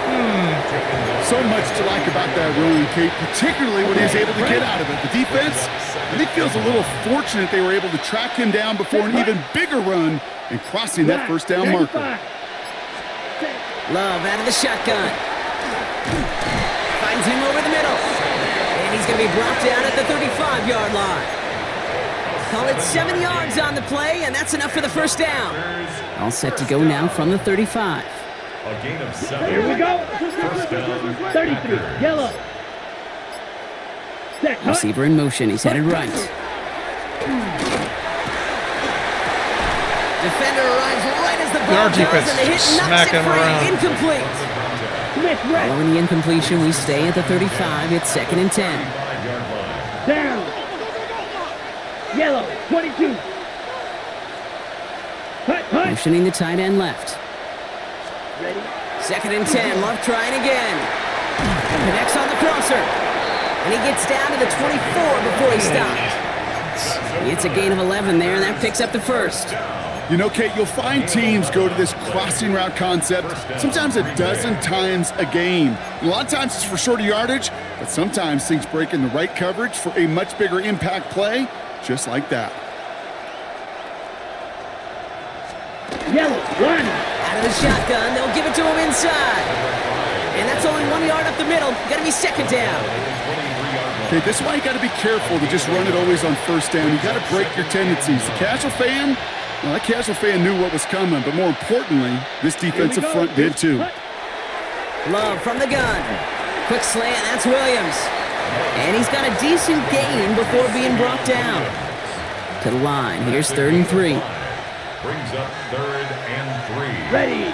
So much to like about that run, Kate, particularly when he was able to get out of it. The defense, I think, feels a little fortunate they were able to track him down before an even bigger run and crossing that first down marker. Love out of the shotgun. Finds him over the middle. And he's going to be brought down at the 35-yard line. Call it 7 yards on the play, and that's enough for the first down. All set to go now from the 35. A gain of 7. Here we go. First down. 33. Yellow. Set. Hut. Receiver in motion. He's headed right. Defender arrives right as the ball goes, and the hit knocks it free. Incomplete. Smith, right. Following the incompletion, we stay at the 35. It's 2nd and 10. Down. Yellow. 22. Hut. Motioning the tight end left. Ready. 2nd and 10. Love trying again. Connects on the crosser. And he gets down to the 24 before he stopped. It's a gain of 11 there, and that picks up the first. You know, Kate, you'll find teams go to this crossing route concept sometimes a dozen times a game. A lot of times it's for shorter yardage, but sometimes things break in the right coverage for a much bigger impact play, just like that. Yellow. One. Out of the shotgun, they'll give it to him inside. And that's only 1 yard up the middle. Got to be 2nd down. Okay, this is why you got to be careful to just run it always on first down. You got to break your tendencies. The casual fan, well, that casual fan knew what was coming, but more importantly, this defensive front did too. Love from the gun. Quick slant, that's Williams. And he's got a decent gain before being brought down. To the line, here's 3rd and 3. Brings up 3rd and 3. Ready.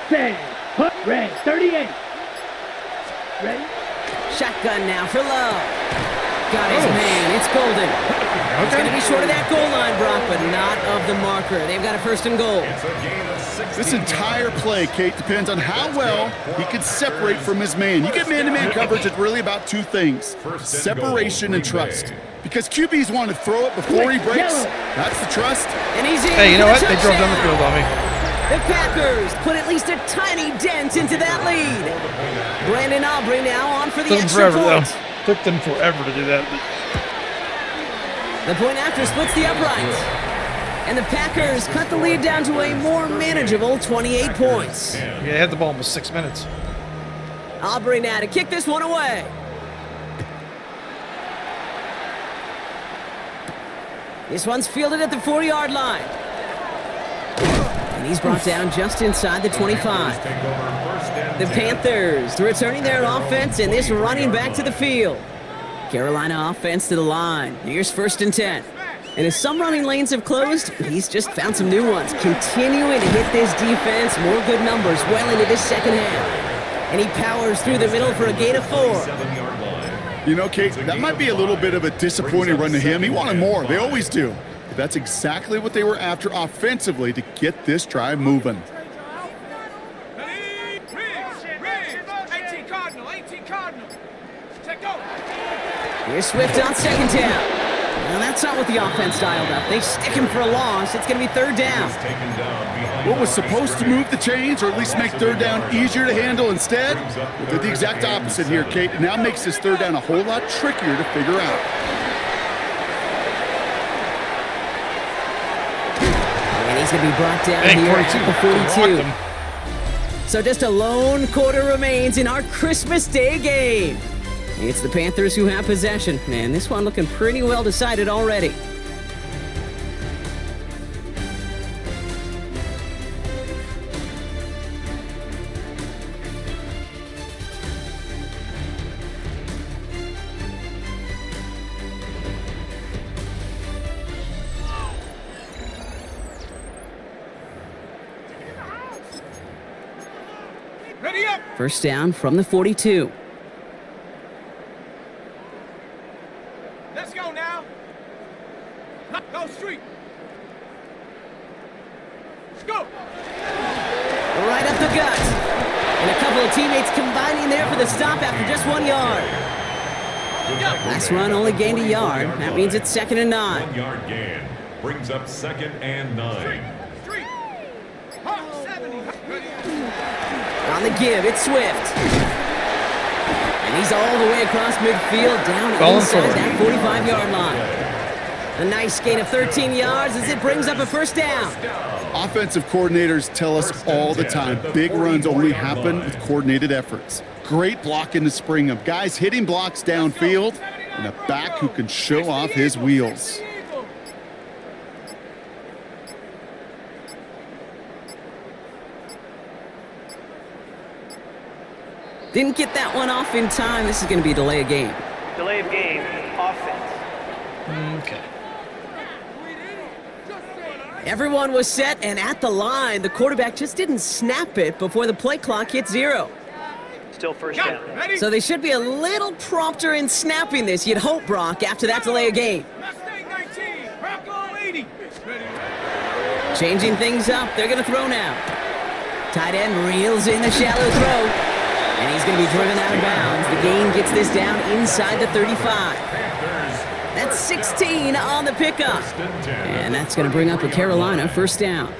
Set. Hut. Red. 38. Ready. Shotgun now for Love. Got his man. It's Golden. It's going to be short of that goal line, Brock, but not of the marker. They've got a 1st and goal. It's a gain of 16. This entire play, Kate, depends on how well he can separate from his man. You get man-to-man coverage, it's really about 2 things. Separation and trust. Because QBs want to throw it before he breaks. That's the trust. And he's in. Hey, you know what? They drove down the field on me. The Packers put at least a tiny dent into that lead. Brandon Aubrey now on for the Took them extra forever, point. though. Took them forever to do that. The point after splits the uprights. And the Packers cut the lead down to a more manageable 28 points. Yeah, they had the ball almost 6 minutes. Aubrey now to kick this one away. This one's fielded at the 4-yard line. And he's brought down just inside the 25. The Panthers returning their offense and this running back to the field. Carolina offense to the line. Here's 1st and 10. And as some running lanes have closed, he's just found some new ones. Continuing to hit this defense, more good numbers well into this 2nd half. And he powers through the middle for a gain of 4. You know, Kate, that might be a little bit of a disappointing run to him. He wanted more. They always do. But that's exactly what they were after offensively to get this drive moving. 18 Cardinal, 18 Cardinal. Check go. Here's Swift on 2nd down. Well, that's not what the offense dialed up. They stick him for a loss. It's going to be 3rd down. What was supposed to move the chains or at least make 3rd down easier to handle instead? Well, did the exact opposite here, Kate. It now makes this 3rd down a whole lot trickier to figure out. And he's going to be brought down here at the 42. So just a lone quarter remains in our Christmas Day game. It's the Panthers who have possession, and this one looking pretty well decided already. Ready up. 1st down from the 42. Let's go now. Go street. Go. Right up the gut. And a couple of teammates combining there for the stop after just 1 yard. Last run only gained a yard. That means it's 2nd and 9. 1 yard gain brings up 2nd and 9. On the give, it's Swift. And he's all the way across midfield, down inside that 45-yard line. A nice gain of 13 yards as it brings up a first down. Offensive coordinators tell us all the time, big runs only happen with coordinated efforts. Great blocking to spring them. Guys hitting blocks downfield, and a back who can show off his wheels. Didn't get that one off in time. This is going to be a delay of game. Delay of game, offense. Okay. Everyone was set and at the line. The quarterback just didn't snap it before the play clock hit 0. Still first down. So they should be a little prompter in snapping this, you'd hope, Brock, after that delay of game. Changing things up. They're going to throw now. Tight end reels in the shallow throw. And he's going to be driven out of bounds. The gain gets this down inside the 35. That's 16 on the pickup. And that's going to bring up a Carolina first down.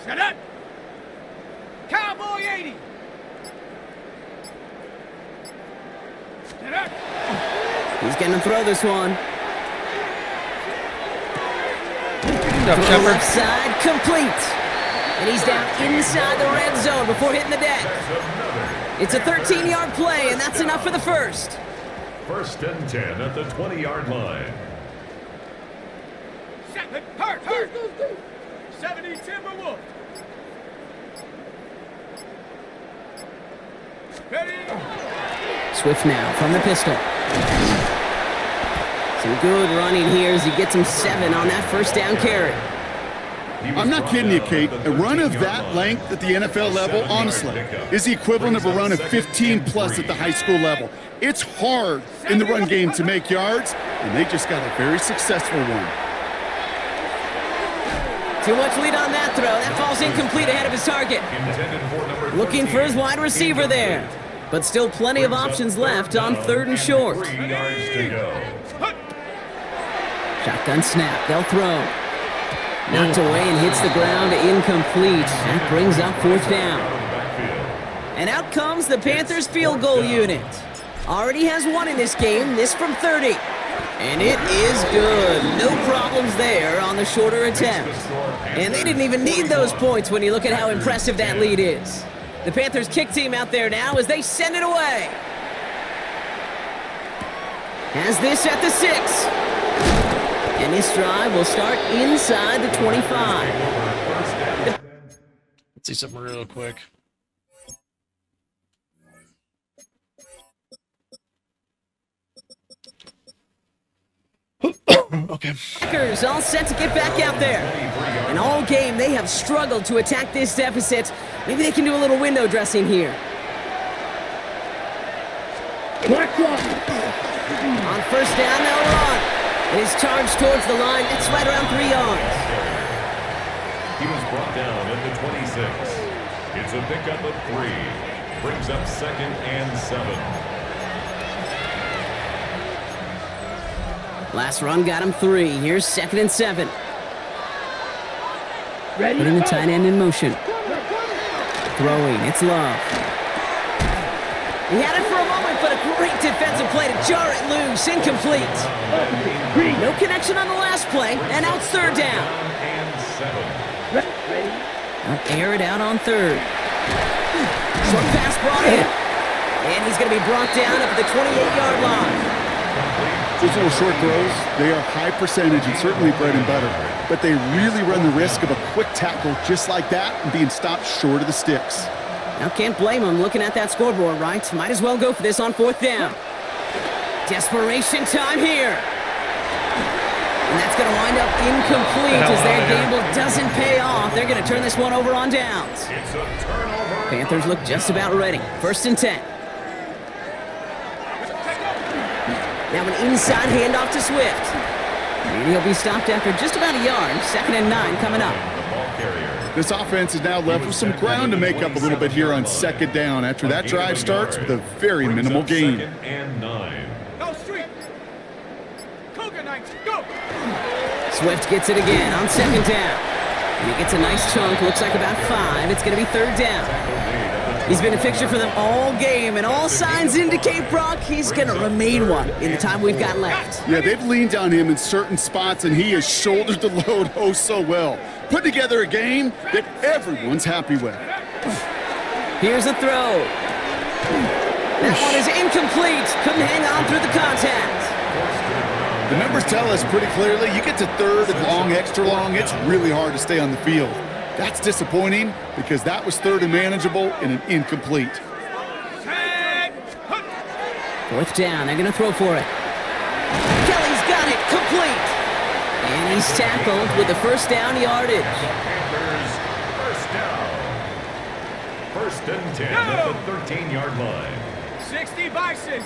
Set up. Cowboy 80. Set up. He's going to throw this one. Shepard. Left side, complete. And he's down inside the red zone before hitting the deck. It's a 13-yard play, and that's enough for the first. 1st and 10 at the 20-yard line. Hurt. 70 Timberwolf. Ready. Swift now from the pistol. Some good running here as he gets him 7 on that first down carry. I'm not kidding you, Kate. A run of that length at the NFL level, honestly, is the equivalent of a run of 15-plus at the high school level. It's hard in the run game to make yards, and they just got a very successful one. Too much lead on that throw. That falls incomplete ahead of his target. Looking for his wide receiver there. But still plenty of options left on 3rd and short. 3 yards to go. Shotgun snap. They'll throw. Knocked away and hits the ground, incomplete. That brings up 4th down. And out comes the Panthers field goal unit. Already has 1 in this game, this from 30. And it is good. No problems there on the shorter attempt. And they didn't even need those points when you look at how impressive that lead is. The Panthers kick team out there now as they send it away. Has this at the 6. And this drive will start inside the 25. Let's see something real quick. Okay. Packers all set to get back out there. And all game, they have struggled to attack this deficit. Maybe they can do a little window dressing here. On first down, they'll run. His charge towards the line, it's right around 3 yards. He was brought down at the 26. It's a pickup of 3. Brings up 2nd and 7. Last run got him 3. Here's 2nd and 7. Putting the tight end in motion. Throwing, it's Love. He had it for a moment, but a great defensive play to jar it loose. Incomplete. No connection on the last play, and now it's 3rd down. They'll air it out on 3rd. Short pass brought in. And he's going to be brought down at the 28-yard line. Those little short throws, they are high percentage and certainly bread and butter. But they really run the risk of a quick tackle just like that and being stopped short of the sticks. Now, can't blame him looking at that scoreboard, right? Might as well go for this on 4th down. Desperation time here. And that's going to wind up incomplete as their gamble doesn't pay off. They're going to turn this one over on downs. Panthers look just about ready. 1st and 10. Now an inside handoff to Swift. And he'll be stopped after just about a yard. 2nd and 9 coming up. The ball carrier. This offense is now left with some ground to make up a little bit here on second down after that drive starts with a very minimal gain. Second and 9. Go street. Cougar Knights, go. Swift gets it again on second down. And he gets a nice chunk, looks like about 5. It's going to be third down. He's been a fixture for them all game, and all signs indicate, Brock, he's going to remain one in the time we've got left. Yeah, they've leaned on him in certain spots, and he has shouldered the load oh so well. Put together a game that everyone's happy with. Here's a throw. That one is incomplete. Couldn't hang on through the contact. The numbers tell us pretty clearly, you get to third and long, extra long, it's really hard to stay on the field. That's disappointing because that was third and manageable and an incomplete. Fourth down, they're going to throw for it. Kelly's got it, complete. And he's tackled with the first down yardage. Panthers, first down. First and 10 at the 13-yard line. 60 by 6.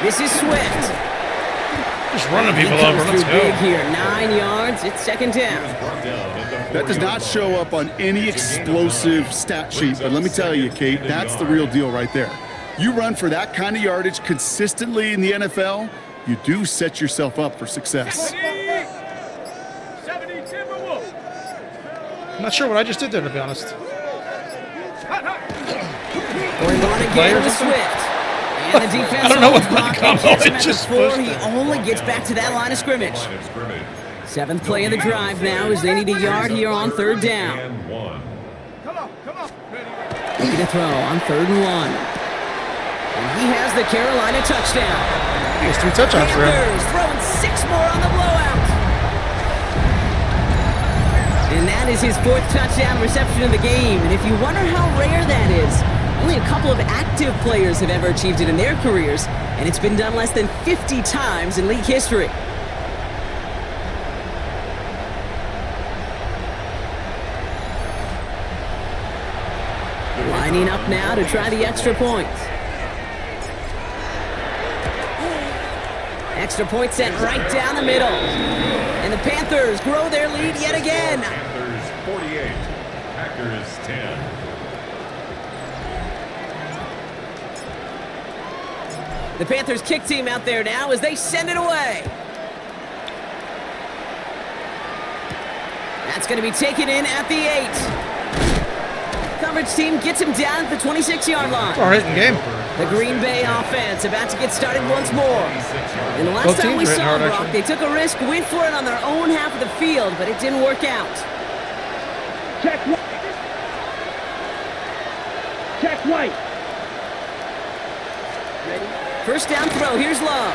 This is Swift. Just running people He comes over. Let's through go. big here, 9 yards. It's second down. Brought down at the That does not show up on any explosive stat sheet, but let me tell you, Kate, that's the real deal right there. You run for that kind of yardage consistently in the NFL, you do set yourself up for success. 70 Timberwolves. I'm not sure what I just did there, to be honest. Going on again with Swift. And the defense I don't know what Brock combo gets him it at just the 4. pushed He it. only gets back to that line of scrimmage. line of scrimmage. 7th play of the drive now as they need a yard here on third down. And 1. Come on. Ready. Looking to throw on 3rd and 1. And he has the Carolina touchdown. He has 3 touchdowns for him. Panthers throwing 6 more on the blowout. And that is his 4th touchdown reception of the game. And if you wonder how rare that is, only a couple of active players have ever achieved it in their careers, and it's been done less than 50 times in league history. Lining up now to try the extra point. Extra point sent right down the middle. And the Panthers grow their lead yet again. Panthers 48. Packers 10. The Panthers kick team out there now as they send it away. That's going to be taken in at the 8. Coverage team gets him down at the 26-yard line. All right, in game. The Green Bay offense about to get started once more. And the last Both time we teams are saw hitting hard, Brock, actually. they took a risk, went for it on their own half of the field, but it didn't work out. Check right. Check right. First down throw, here's Love.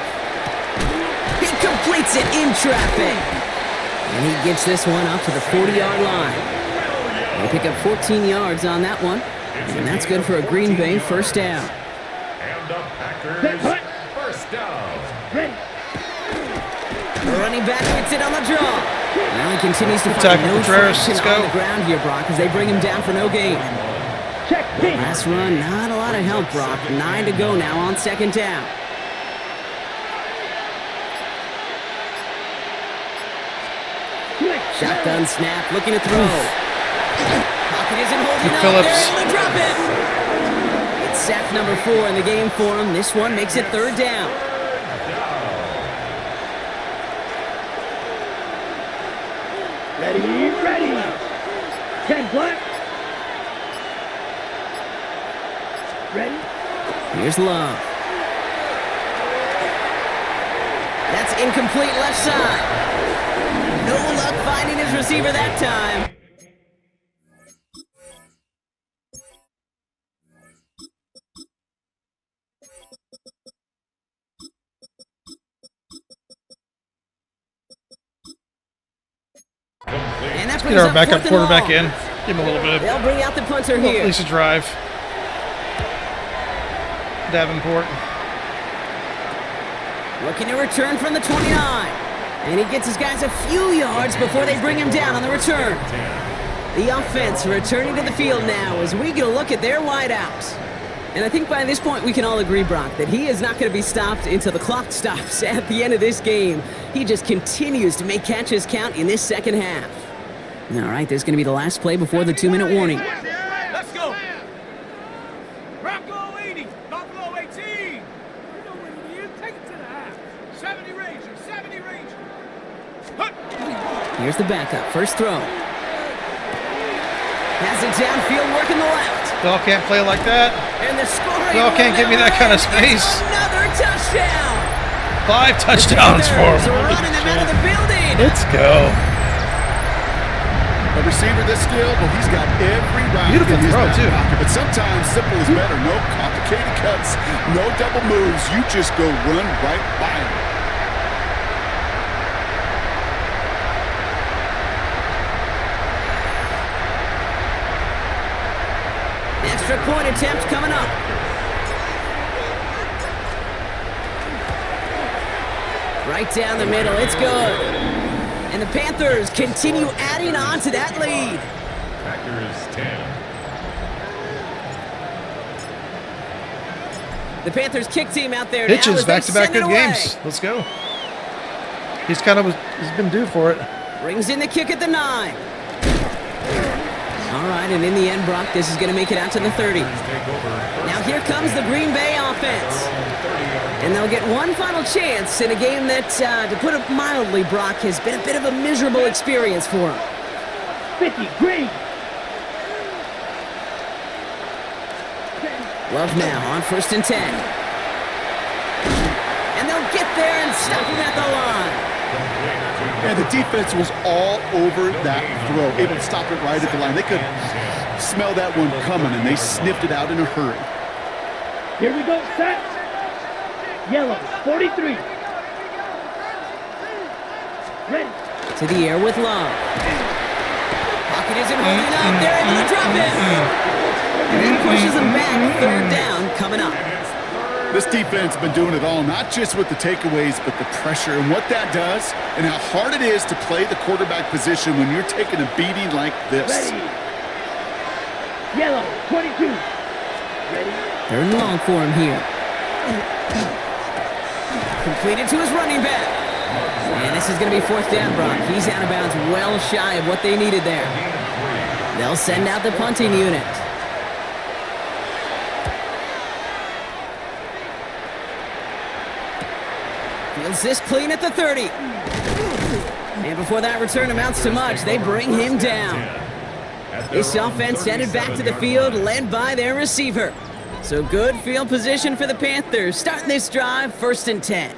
He completes it in traffic. And he gets this one up to the 40-yard line. They pick up 14 yards on that one. And that's good for a Green Bay first down. And the Packers first down. Ready. The running back gets it on the draw. Now he continues to find tackle, no Contreras. traction Let's go. on the ground here, Brock, as they bring him down for no gain. Check D. Last run, not a lot of help, Brock. 9 to go now on second down. Shotgun snap, looking to throw. Pocket isn't holding up. Phillips. They're able to drop it. It's sack number 4 in the game for him. This one makes it third down. Ready. 10 black. Ready. Here's Love. That's incomplete left side. No luck finding his receiver that time. And that brings Get our up backup 4th and quarterback long. in. Give him a little bit of They'll bring out the punter at here. least a drive. Davenport. Looking to return from the 29. And he gets his guys a few yards before they bring him down on the return. The offense returning to the field now as we get a look at their wideouts. And I think by this point we can all agree, Brock, that he is not going to be stopped until the clock stops at the end of this game. He just continues to make catches count in this second half. All right, this is going to be the last play before the 2-minute warning. Let's go. Bronco 80, Buffalo 18. You know what it is. Take it to the half. 70 Rangers, 70 Rangers. Here's the backup. First throw. Has it downfield, working the left. Bell can't play like that. And the scoring. Bell can't give me that kind of space. Another touchdown. 5 touchdowns for him. Running them out of the building. Let's go. A receiver this skilled, well, he's got every route Beautiful in his throw, back too. pocket. But sometimes simple is better. No complicated cuts, no double moves. You just go run right by him. Extra point attempt coming up. Right down the middle. It's good. And the Panthers continue adding on to that lead. Packers 10. The Panthers kick team out there Hitchens, now as they back-to-back send it good away. games. Let's go. He's been due for it. Brings in the kick at the 9. All right, and in the end, Brock, this is going to make it out to the 30. Now here comes the Green Bay offense. And they'll get one final chance in a game that, to put it mildly, Brock, has been a bit of a miserable experience for them. 50, green. Love now on 1st and 10. And they'll get there and stop him at the line. And the defense was all over that throw, able to stop it right at the line. They could smell that one coming, and they sniffed it out in a hurry. Here we go, set. Yellow, 43. Ready. To the air with Love. Pocket isn't holding up. They're able to drop it. And he pushes them back. 3rd down coming up. This defense has been doing it all, not just with the takeaways, but the pressure and what that does and how hard it is to play the quarterback position when you're taking a beating like this. Ready. Yellow, 22. Ready. 3rd and long for him here. Completed to his running back. And this is going to be 4th down, Brock. He's out of bounds well shy of what they needed there. They'll send out the punting unit. Fields this clean at the 30. And before that return amounts to much, they bring him down. This offense headed back to the field, led by their receiver. So good field position for the Panthers. Starting this drive, 1st and 10.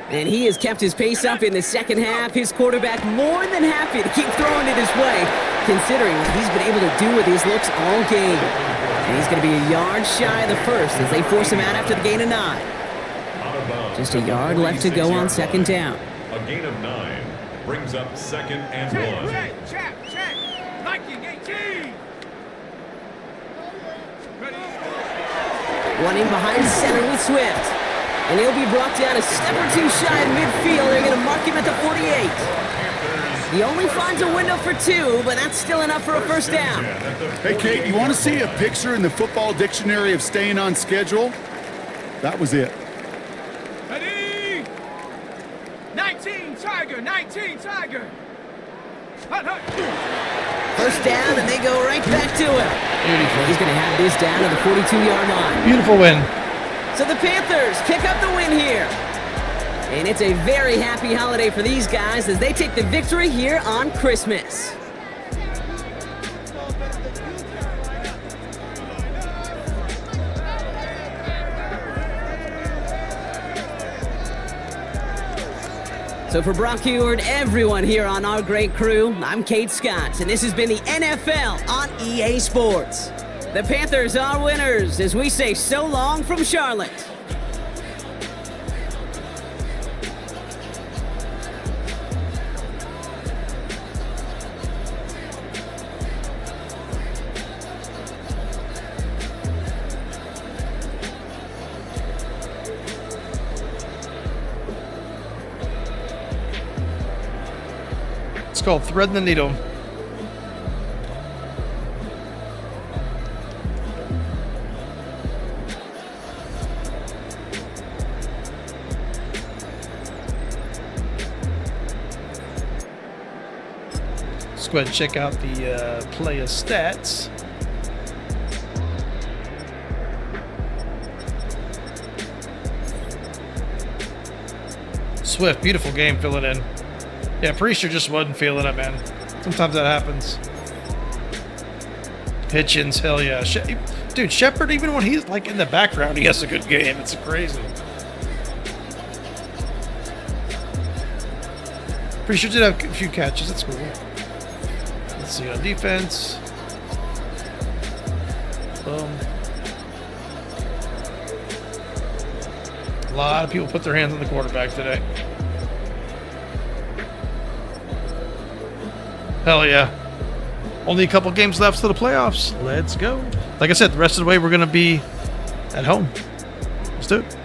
And he has kept his pace up in the second half. His quarterback more than happy to keep throwing it his way, considering what he's been able to do with his looks all game. And he's going to be a yard shy of the first as they force him out after the gain of 9. Just a yard left to go on 2nd down. A gain of 9 brings up 2nd and 1. Check. Liking 18. Ready. Running behind center with Swift. And he'll be brought down a step or two shy of midfield. They're going to mark him at the 48. He only finds a window for 2, but that's still enough for a 1st down. Hey, Kate, you want to see a picture in the football dictionary of staying on schedule? That was it. Ready. 19 Tiger. Hut. 1st down, and they go right back to him. He's going to have this down to the 42-yard line. Beautiful win. So the Panthers pick up the win here. And it's a very happy holiday for these guys as they take the victory here on Christmas. So for Brock Heward, everyone here on our great crew, I'm Kate Scott, and this has been the NFL on EA Sports. The Panthers are winners as we say so long from Charlotte. It's called Threading the Needle. go ahead and check out the player stats. Swift, beautiful game filling in. Yeah, pretty sure just wasn't feeling it, man. Sometimes that happens. Hitchens, hell yeah. Dude, Shepard, even when he's like in the background, he has a good game. It's crazy. Pretty sure did have a few catches. That's cool. Let's see on defense. Boom. A lot of people put their hands on the quarterback today. Hell yeah. Only a couple games left to the playoffs. Let's go. Like I said, the rest of the way we're going to be at home. Let's do it.